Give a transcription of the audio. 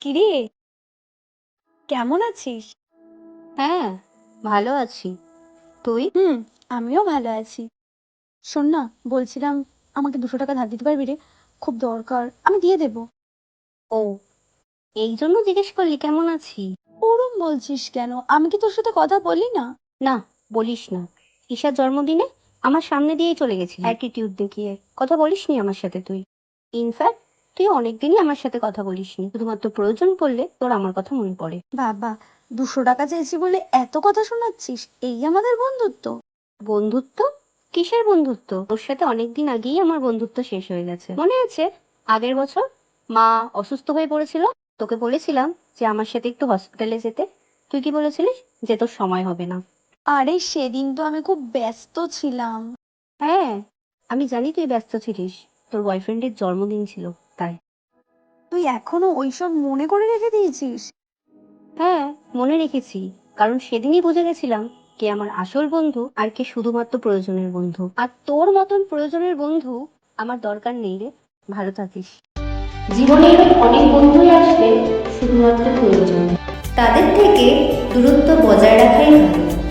কিরে, কেমন আছিস? হ্যাঁ, ভালো আছি। তুই? হুম, আমিও ভালো আছি। শোন না, বলছিলাম আমাকে 200 টাকা ধার দিতে পারবি রে? খুব দরকার, আমি দিয়ে দেবো। ও, এই জন্য জিজ্ঞেস করলি কেমন আছি? ওরম বলছিস কেন? আমি কি তোর সাথে কথা বলি না? না, বলিস না। ঈশার জন্মদিনে আমার সামনে দিয়েই চলে গেছিলি অ্যাটিটিউড দেখিয়ে। কথা বলিসনি আমার সাথে তুই। ইনফ্যাক্ট তুই অনেকদিনই আমার সাথে কথা বলিসনি, শুধুমাত্র প্রয়োজন পড়লে তোর আমার কথা মনে পড়ে। বাবা, 200 টাকা চেয়েছি বলে এত কথা শোনাচ্ছিস? এই আমাদের বন্ধুত্ব? বন্ধুত্ব? কিসের বন্ধুত্ব? তোর সাথে অনেকদিন আগেই আমার বন্ধুত্ব শেষ হয়ে গেছে, মনে আছে? আগের বছর মা অসুস্থ হয়ে পড়েছিল, তোকে বলেছিলাম যে আমার সাথে একটু হসপিটালে যেতে। তুই কি বলেছিলিস? যে তোর সময় হবে না। আরে সেদিন তো আমি খুব ব্যস্ত ছিলাম। হ্যাঁ, আমি জানি তুই ব্যস্ত ছিলিস, তোর বয়ফ্রেন্ডের জন্মদিন ছিল তাই। তুই এখনো ওইসব মনে করে রেখে দিয়েছিস? হ্যাঁ, মনে রেখেছি, কারণ সেদিনই বুঝে গেছিলাম কে আমার আসল বন্ধু আর কে শুধুমাত্র প্রয়োজনের বন্ধু। আর তোর মতন প্রয়োজনের বন্ধু আমার দরকার নেই রে। ভালো থাকিস। জীবনে অনেক বন্ধুই আসবে শুধুমাত্র প্রয়োজনে, তাদের থেকে দূরত্ব বজায় রাখাই ভালো।